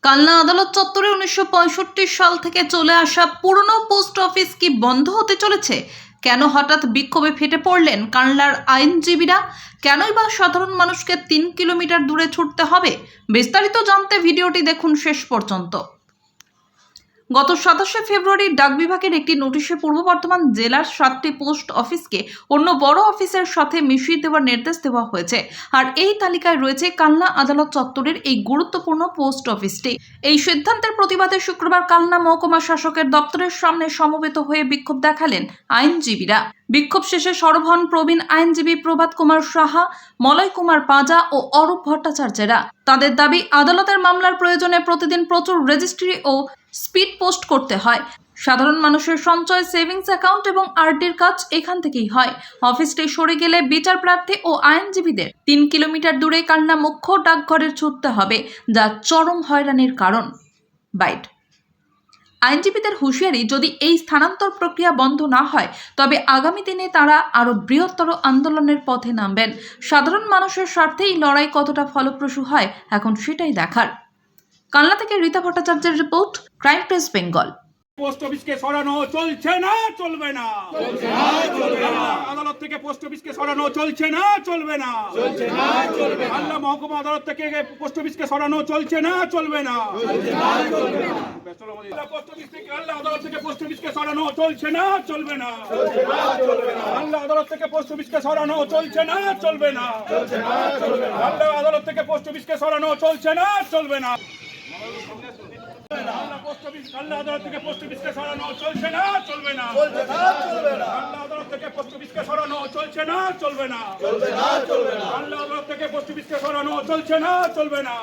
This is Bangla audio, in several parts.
কালনা আদালত চত্বরে 1965 সাল থেকে চলে আসা পুরনো পোস্ট অফিস কি বন্ধ হতে চলেছে? কেন হঠাৎ বিক্ষোভে ফেটে পড়লেন কালনার আইনজীবীরা? কেনই বা সাধারণ মানুষকে 3 কিলোমিটার দূরে ছুটতে হবে? বিস্তারিত জানতে ভিডিওটি দেখুন শেষ পর্যন্ত। গত 27শে ফেব্রুয়ারি ডাক বিভাগের একটি নোটিশে পূর্ব বর্ধমান জেলার 7টি পোস্ট অফিসকে অন্য বড় অফিসের সাথে মিশিয়ে দেওয়ার নির্দেশ দেওয়া হয়েছে। আর এই তালিকায় রয়েছে কালনা আদালত চত্বরের এই গুরুত্বপূর্ণ পোস্ট অফিসটি। এই সিদ্ধান্তের প্রতিবাদে শুক্রবার কালনা মহকুমা শাসকের দপ্তরের সামনে সমবেত হয়ে বিক্ষোভ দেখালেন আইনজীবীরা। বিক্ষোভ শেষে সরব হন প্রবীণ আইনজীবী প্রভাত কুমার সাহা, মলয় কুমার পাঁজা ও অরূপ ভট্টাচার্যেরা। তাদের দাবি, আদালতের মামলার প্রয়োজনে প্রতিদিন প্রচুর রেজিস্ট্রি ও স্পিড পোস্ট করতে হয়। সাধারণ মানুষের সঞ্চয়, সেভিংস অ্যাকাউন্ট এবং আরডির কাজ এখান থেকেই হয়। অফিসটি সরে গেলে বিচার প্রার্থী ও আইনজীবীদের 3 কিলোমিটার দূরে কালনা মুখ্য ডাকঘরের ছুটতে হবে, যা চরম হয়রানির কারণ। বাইট আইনজীবীদের হুঁশিয়ারি, যদি এই স্থানান্তর প্রক্রিয়া বন্ধ না হয় তবে আগামী দিনে তারা আরও বৃহত্তর আন্দোলনের পথে নামবেন। সাধারণ মানুষের স্বার্থেই লড়াই কতটা ফলপ্রসূ হয় এখন সেটাই দেখার। কালনা থেকে রীতা ভট্টাচার্যের report, crime press Bengal. Post অফিসকে সরানো চলছে না, চলবে না। আদালত থেকে পোস্ট অফিসকে সরানো চলছে না, চলবে না। কালনা মহকুমা আদালত থেকে পোস্ট অফিসকে সরানো চলছে না, চলবে না। পোস্ট অফিস থেকে কালনা আদালত থেকে পোস্ট অফিসকে সরানো চলছে না, চলবে না। কালনা আদালত থেকে পোস্ট অফিসকে সরানো চলছে না, চলবে না। কালনা আদালত থেকে পোস্ট অফিসকে সরানো চলছে না, চলবে না। কালনা আদালত থেকে পোস্ট অফিসকে সরানো চলছে না, চলবে না। কালনা আদালত থেকে পোস্ট অফিসকে সরানো চলছে না, চলবে না। কালনা আদালত থেকে পোস্ট অফিসকে সরানো চলছে না, চলবে না।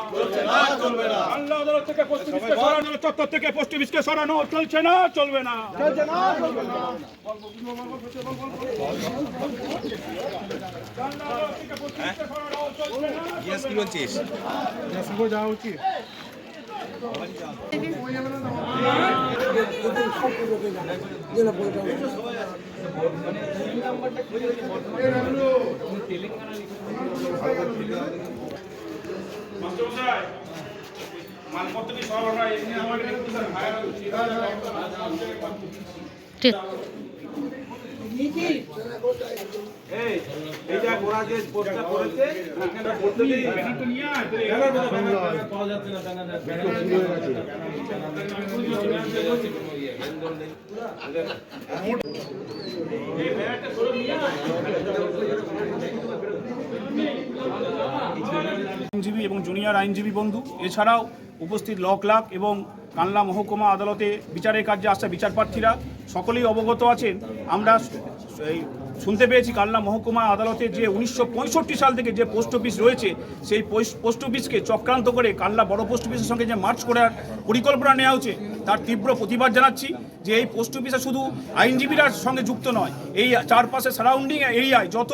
কালনা আদালত থেকে পোস্ট অফিসকে সরানো, চত্বর থেকে পোস্ট অফিসকে সরানো চলছে না, চলবে না। কি বলছিস? যাওয়া উচিত। মালপত্র সরবরাহ এমনি আমাদের ঠিক এই যা ওরা যে পোস্টটা করেছে এখানে বলতে দিই তো নিয়ে আয় পাওয়া যাচ্ছে না জানা যাচ্ছে আইনজীবী এবং জুনিয়র আইনজীবী বন্ধু, এছাড়াও উপস্থিত ক্লার্ক এবং কালনা মহকুমা আদালতে বিচারের কার্যে আসা বিচার প্রার্থীরা সকলেই অবগত আছেন। আমরা শুনতে পেয়েছি কালনা মহকুমা আদালতে যে 1965 সাল থেকে যে পোস্ট অফিস রয়েছে, সেই পোস্ট অফিসকে চক্রান্ত করে কালনা বড় পোস্ট অফিসের সঙ্গে যে মার্চ করার পরিকল্পনা নেওয়া হচ্ছে, তার তীব্র প্রতিবাদ জানাচ্ছি। যে এই পোস্ট অফিসে শুধু আইনজীবীরা সঙ্গে যুক্ত নয়, এই চারপাশে সারাউন্ডিং এরিয়ায় যত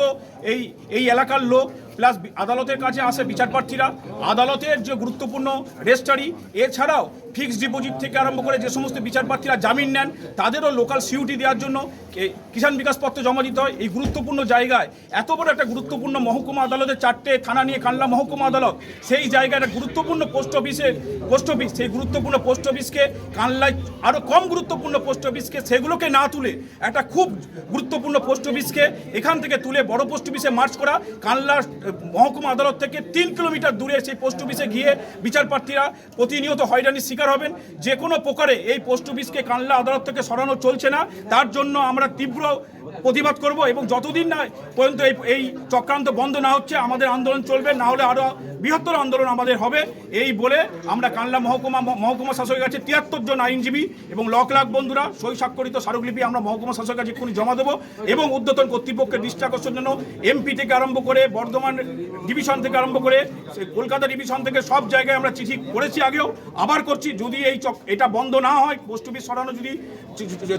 এই এলাকার লোক প্লাস আদালতের কাছে আসে বিচার প্রার্থীরা, আদালতের যে গুরুত্বপূর্ণ রেজিস্ট্রি, এছাড়াও ফিক্সড ডিপোজিট থেকে আরম্ভ করে যে সমস্ত বিচার প্রার্থীরা জামিন নেন, তাদেরও লোকাল সিউরিটি দেওয়ার জন্য কিষাণ বিকাশ পত্র জমা দিতে হয়। এই গুরুত্বপূর্ণ জায়গায় এত বড় একটা গুরুত্বপূর্ণ মহকুমা আদালতের 4টে থানা নিয়ে কালনা মহকুমা আদালত, সেই জায়গায় একটা গুরুত্বপূর্ণ পোস্ট অফিস, সেই গুরুত্বপূর্ণ পোস্ট অফিসকে কালনায় আরও কম গুরুত্বপূর্ণ পোস্ট অফিসকে সেগুলোকে না তুলে একটা খুব গুরুত্বপূর্ণ পোস্ট অফিসকে এখান থেকে তুলে বড় পোস্ট অফিসে মার্চ করা, কালনার মহকুমা আদালত থেকে 3 কিলোমিটার দূরে সেই পোস্ট অফিসে গিয়ে বিচার প্রার্থীরা প্রতিনিয়ত হয়রানির শিকার হবেন। যে কোনো প্রকারে এই পোস্ট অফিসকে কালনা আদালত থেকে সরানো চলছে না, তার জন্য আমরা তীব্র প্রতিবাদ করব এবং যতদিন না পর্যন্ত এই চক্রান্ত বন্ধ না হচ্ছে আমাদের আন্দোলন চলবে, না হলে আরও বৃহত্তর আন্দোলন আমাদের হবে। এই বলে আমরা কালনা মহকুমা শাসকের কাছে 73 জন আইনজীবী এবং ক্লার্ক বন্ধুরা সই স্বাক্ষরিত স্মারকলিপি আমরা মহকুমা শাসকের কাছে এক্ষুনি জমা দেবো এবং ঊর্ধ্বতন কর্তৃপক্ষের দৃষ্টি আকর্ষণের জন্য এমপি থেকে আরম্ভ করে বর্ধমান ডিভিশন থেকে আরম্ভ করে কলকাতা ডিভিশন থেকে সব জায়গায় আমরা চিঠি করেছি, আগেও আবার করছি। যদি এটা বন্ধ না হয়, পোস্ট অফিস সরানো যদি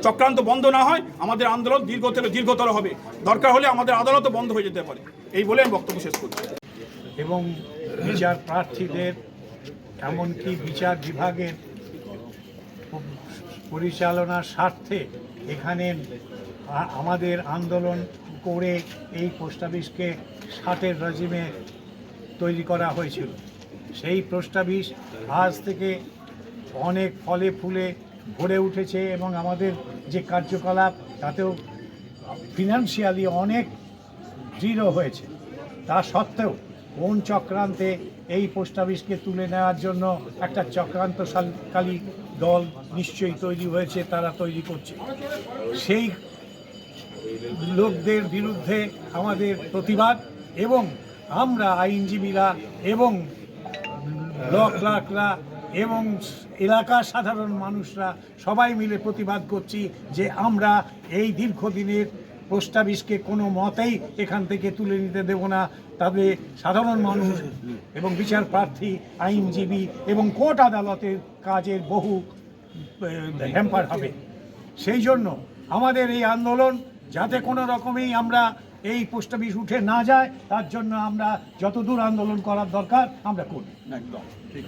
চক্রান্ত বন্ধ না হয়, আমাদের আন্দোলন দীর্ঘতর হবে। দরকার হলে আমাদের আদালতও বন্ধ হয়ে যেতে পারে। এই বলে আমি বক্তব্য শেষ করছি। এবং বিচার প্রার্থীদের এমনকি বিচার বিভাগের পরিচালনার স্বার্থে এখানে আমাদের আন্দোলন করে এই পোস্ট অফিসকে 60-এর রেজিমে তৈরি করা হয়েছিল। সেই পোস্ট অফিস আজ থেকে অনেক ফলে ফুলে ভরে উঠেছে এবং আমাদের যে কার্যকলাপ তাতেও ফিনান্সিয়ালি অনেক দৃঢ় হয়েছে। তা সত্ত্বেও কোন চক্রান্তে এই পোস্ট অফিসকে তুলে নেওয়ার জন্য একটা চক্রান্তকারী দল নিশ্চয়ই তৈরি হয়েছে, তারা তৈরি করছে। সেই লোকদের বিরুদ্ধে আমাদের প্রতিবাদ, এবং আমরা আইনজীবীরা এবং ল ক্লার্করা এবং এলাকার সাধারণ মানুষরা সবাই মিলে প্রতিবাদ করছি যে আমরা এই দীর্ঘদিনের পোস্ট অফিসকে কোনো মতেই এখান থেকে তুলে নিতে দেব না। তবে সাধারণ মানুষ এবং বিচার প্রার্থী, আইনজীবী এবং কোর্ট আদালতের কাজের বহু হ্যাম্পার হবে। সেই জন্য আমাদের এই আন্দোলন যাতে কোনো রকমেই আমরা এই পোস্ট অফিস উঠে না যায়, তার জন্য আমরা যতদূর আন্দোলন করার দরকার আমরা করব। একদম ঠিক।